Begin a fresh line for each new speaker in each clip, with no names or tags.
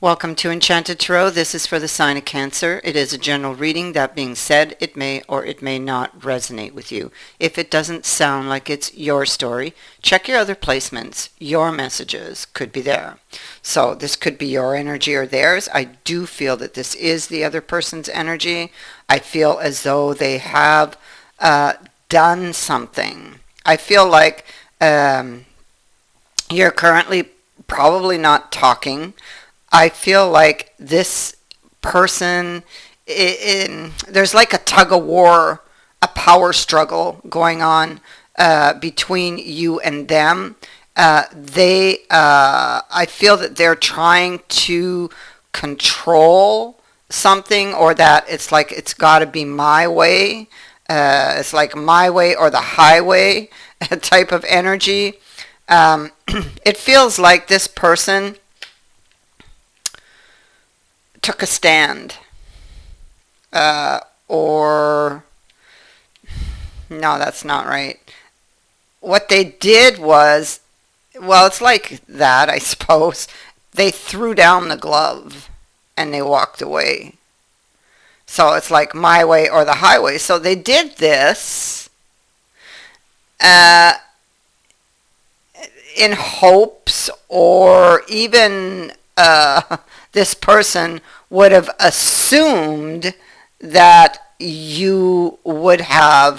Welcome to Enchanted Tarot. This is for the sign of Cancer. It is a general reading. That being said, it may or it may not resonate with you. If it doesn't sound like it's your story, check your other placements. Your messages could be there. So this could be your energy or theirs. I do feel that this is the other person's energy. I feel as though they have done something. I feel like you're currently probably not talking. I feel like this person, there's like a tug of war, a power struggle going on between you and them. I feel that they're trying to control something, or that it's like it's got to be my way. It's like my way or the highway type of energy. It feels like this person took a stand, or no, that's not right. What they did was, well, it's like that, I suppose. They threw down the glove and they walked away. So it's like my way or the highway. So they did this in hopes, or even this person would have assumed that you would have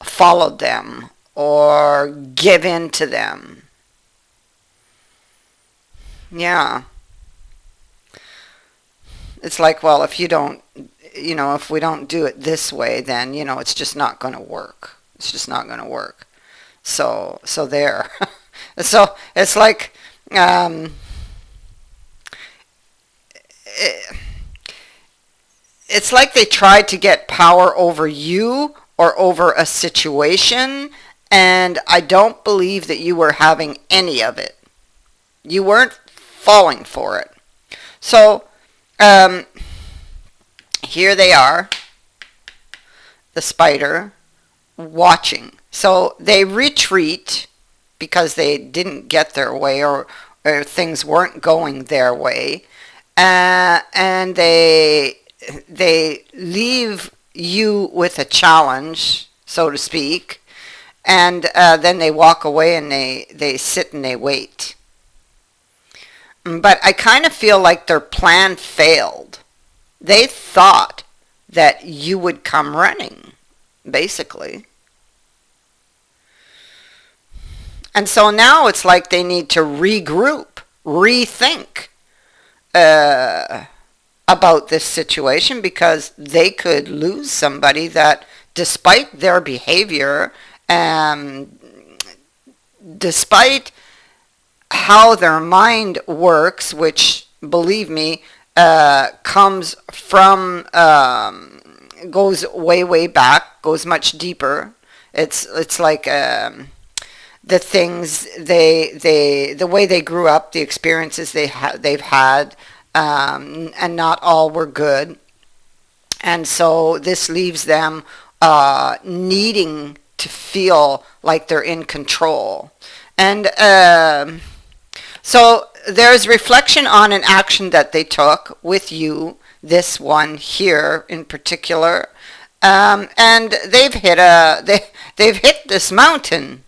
followed them or give in to them. Yeah. It's like, well, if you don't, if we don't do it this way, then, it's just not going to work. It's just not going to work. So there. So it's like, it's like they tried to get power over you or over a situation, and I don't believe that you were having any of it. You weren't falling for it. So here they are, the spider, watching. So they retreat because they didn't get their way, or things weren't going their way. And they leave you with a challenge, so to speak, and then they walk away and they sit and they wait. But I kind of feel like their plan failed. They thought that you would come running, basically. And so now it's like they need to regroup, rethink about this situation, because they could lose somebody that, despite their behavior, despite how their mind works, which, believe me, comes from, goes way back, goes much deeper. It's like the things the way they grew up, the experiences they've had, and not all were good, and so this leaves them needing to feel like they're in control. And so there's reflection on an action that they took with you, this one here in particular, and they've hit this mountain.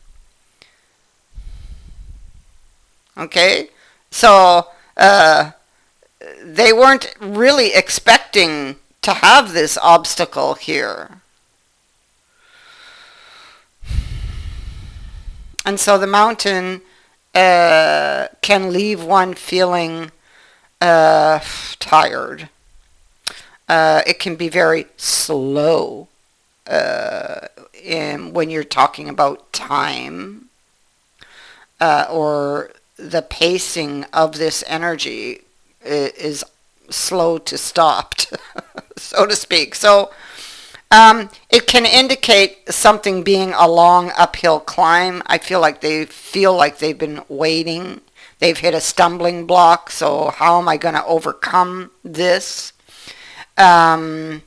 Okay, so they weren't really expecting to have this obstacle here. And so the mountain can leave one feeling tired. It can be very slow when you're talking about time, or the pacing of this energy is slow to stopped, so to speak. So it can indicate something being a long uphill climb. I feel like they've been waiting. They've hit a stumbling block. So how am I going to overcome this? For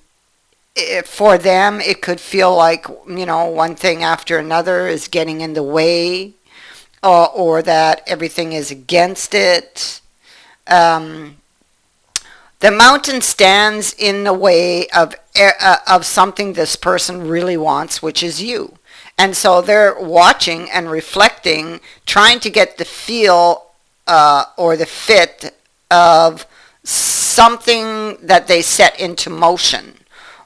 them, it could feel like, one thing after another is getting in the way, or that everything is against it. um, the mountain stands in the way of something this person really wants, which is you. And so they're watching and reflecting, trying to get the feel or the fit of something that they set into motion,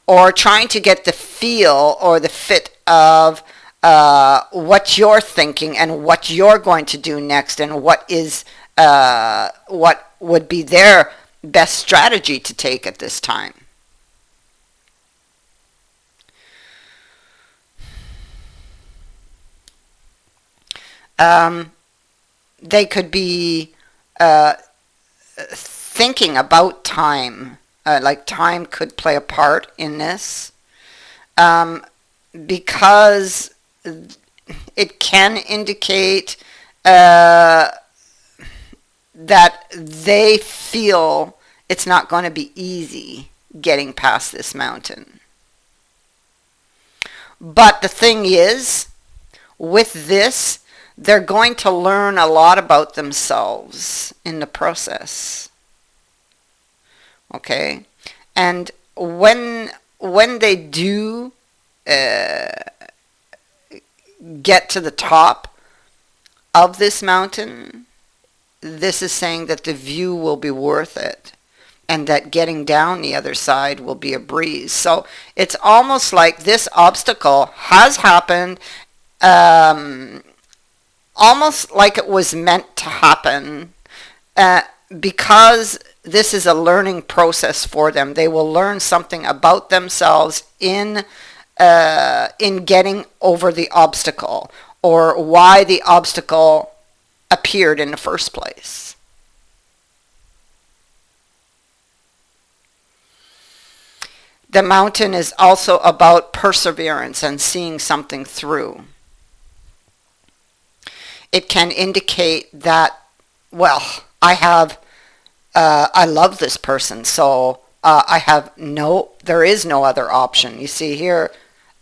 or trying to get the feel or the fit of what you're thinking and what you're going to do next, and what would be their best strategy to take at this time. Um, they could be thinking about time, like time could play a part in this, um, because it can indicate uh, that they feel it's not going to be easy getting past this mountain. But the thing is, with this, they're going to learn a lot about themselves in the process. Okay? And when they do uh, get to the top of this mountain, this is saying that the view will be worth it, and that getting down the other side will be a breeze. So it's almost like this obstacle has happened, um, almost like it was meant to happen, uh, because this is a learning process for them. They will learn something about themselves in getting over the obstacle, or why the obstacle appeared in the first place. The mountain is also about perseverance and seeing something through. It can indicate that, well, I love this person, so there is no other option. You see here,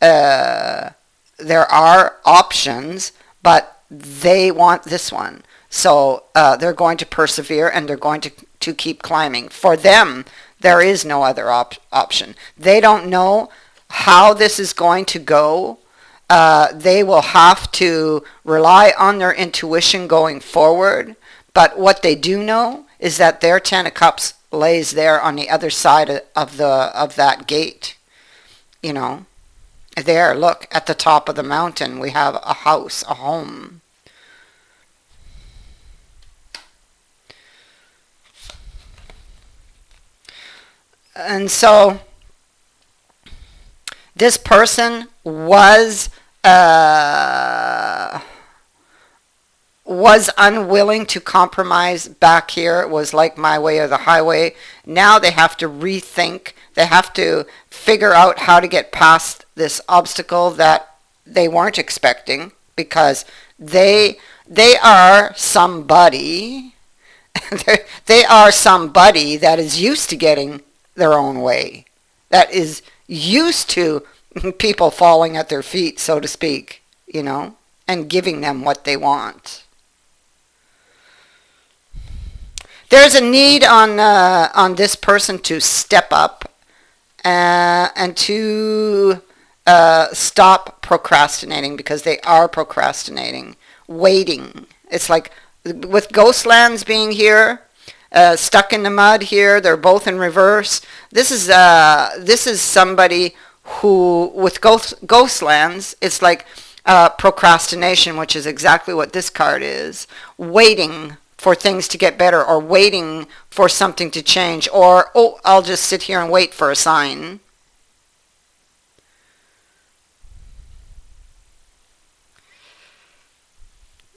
there are options, but they want this one. So they're going to persevere, and they're going to keep climbing. For them, there is no other option. They don't know how this is going to go. They will have to rely on their intuition going forward. But what they do know is that their Ten of Cups lays there on the other side of that gate. You know, there, look, at the top of the mountain, we have a house, a home. And so this person was unwilling to compromise back here. It was like my way or the highway. Now they have to rethink. They have to figure out how to get past this obstacle that they weren't expecting, because they are somebody. They are somebody that is used to getting their own way, that is used to people falling at their feet, so to speak, and giving them what they want. There's a need on this person to step up and to stop procrastinating, because they are procrastinating, waiting. It's like with Ghostlands being here, stuck in the mud here. They're both in reverse. This is somebody who, with Ghostlands, it's like procrastination, which is exactly what this card is. Waiting for things to get better, or waiting for something to change, or, oh, I'll just sit here and wait for a sign.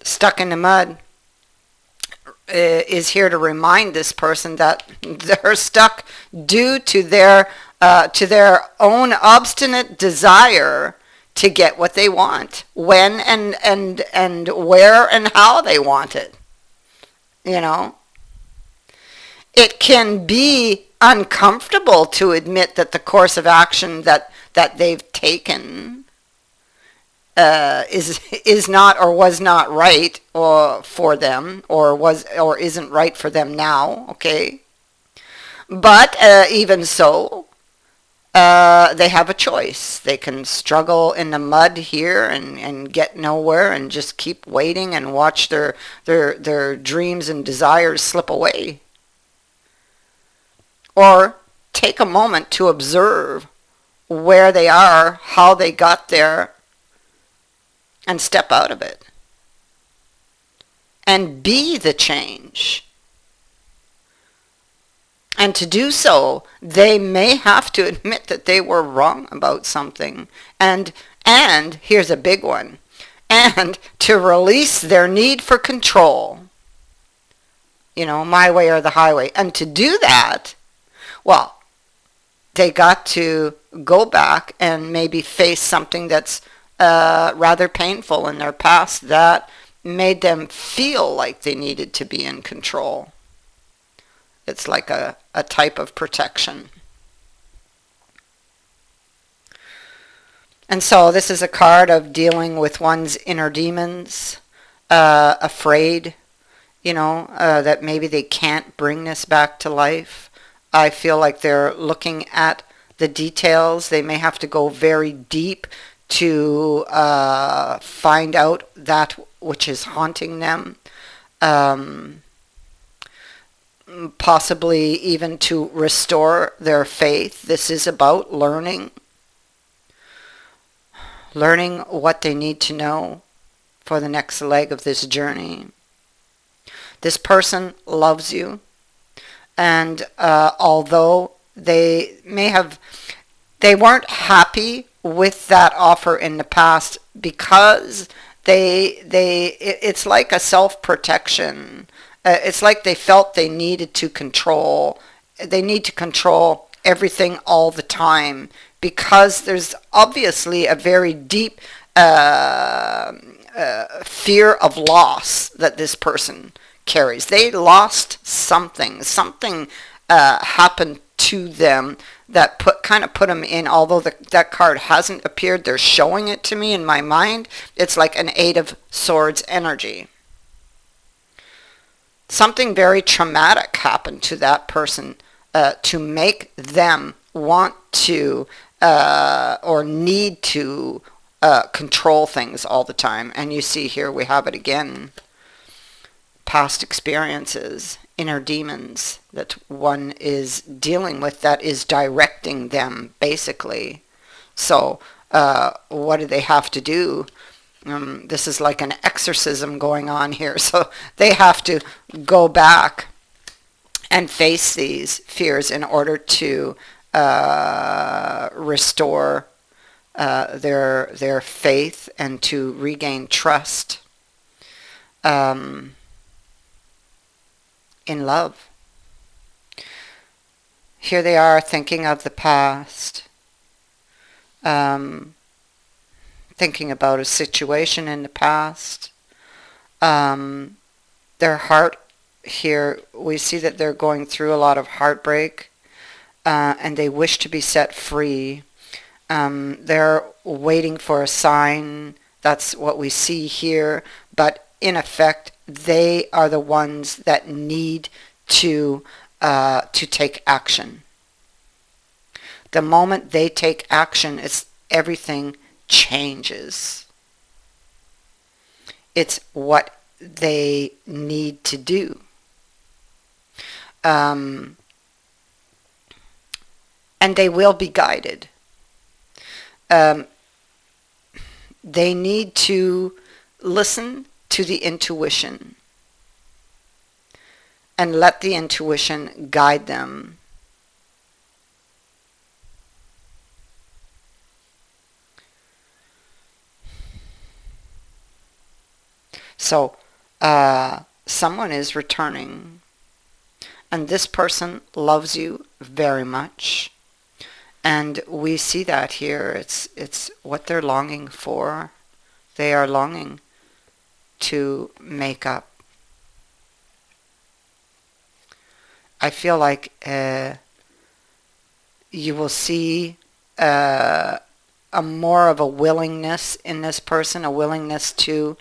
Stuck in the mud is here to remind this person that they're stuck due to their own obstinate desire to get what they want, when and where and how they want it. It can be uncomfortable to admit that the course of action that they've taken is not or was not right or for them or was or isn't right for them now. Okay, but even so, they have a choice. They can struggle in the mud here and get nowhere and just keep waiting and watch their dreams and desires slip away. Or take a moment to observe where they are, how they got there, and step out of it. And be the change. And to do so, they may have to admit that they were wrong about something. And here's a big one. And to release their need for control. You know, my way or the highway. And to do that, well, they got to go back and maybe face something that's rather painful in their past that made them feel like they needed to be in control. It's like a type of protection. And so this is a card of dealing with one's inner demons, afraid, that maybe they can't bring this back to life. I feel like they're looking at the details. They may have to go very deep to find out that which is haunting them. Possibly even to restore their faith. This is about learning what they need to know for the next leg of this journey. This person loves you, and although they weren't happy with that offer in the past because it's like a self-protection. It's like they felt they needed to control. They need to control everything all the time because there's obviously a very deep fear of loss that this person carries. They lost something. Something happened to them that put them in. Although that card hasn't appeared, they're showing it to me in my mind. It's like an Eight of Swords energy. Something very traumatic happened to that person to make them want to or need to control things all the time. And you see here we have it again. Past experiences, inner demons that one is dealing with that is directing them, basically. So what do they have to do? This is like an exorcism going on here. So they have to go back and face these fears in order to restore their faith and to regain trust in love. Here they are thinking of the past. Thinking about a situation in the past. Their heart here, we see that they're going through a lot of heartbreak and they wish to be set free. They're waiting for a sign. That's what we see here. But in effect, they are the ones that need to take action. The moment they take action, everything changes. It's what they need to do. And they will be guided. They need to listen to the intuition and let the intuition guide them. So someone is returning, and this person loves you very much, and we see that here. It's what they're longing for. They are longing to make up. I feel like you will see a more of a willingness in this person, a willingness to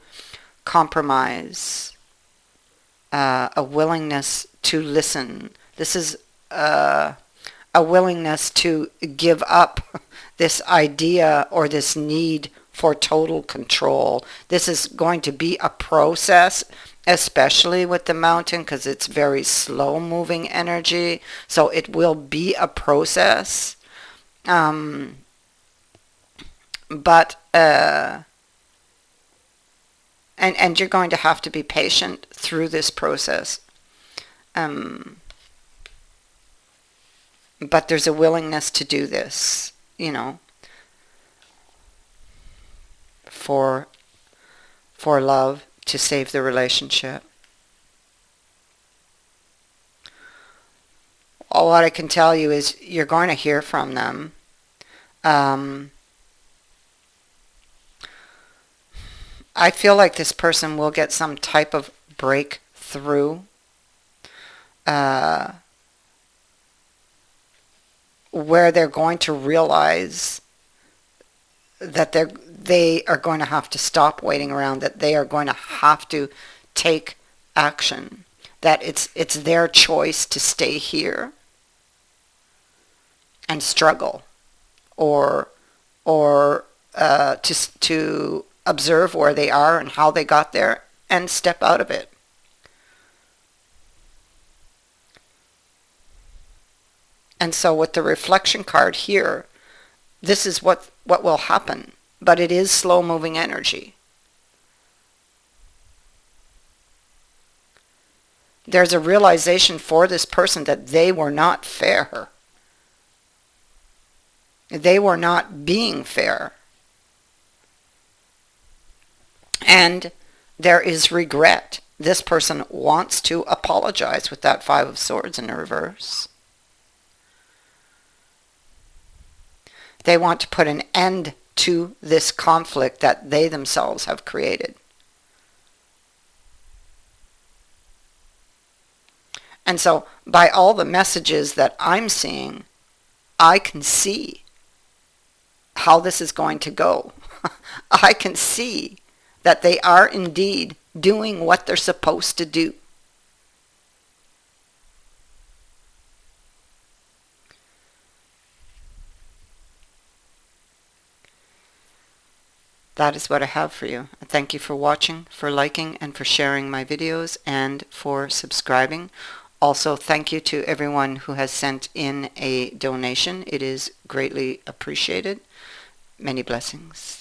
compromise, a willingness to listen. This is a willingness to give up this idea or this need for total control. This is going to be a process, especially with the mountain, because it's very slow moving energy. So it will be a process. But and you're going to have to be patient through this process. But there's a willingness to do this, for love, to save the relationship. All what I can tell you is you're going to hear from them. I feel like this person will get some type of breakthrough. Where they're going to realize that they are going to have to stop waiting around, that they are going to have to take action, that it's their choice to stay here and struggle, or to observe where they are and how they got there and step out of it. And so with the reflection card here, this is what will happen. But it is slow-moving energy. There's a realization for this person that they were not fair. They were not being fair. And there is regret. This person wants to apologize with that Five of Swords in the reverse. They want to put an end to this conflict that they themselves have created. And so, by all the messages that I'm seeing, I can see how this is going to go. I can see that they are indeed doing what they're supposed to do. That is what I have for you. Thank you for watching, for liking, and for sharing my videos, and for subscribing. Also, thank you to everyone who has sent in a donation. It is greatly appreciated. Many blessings.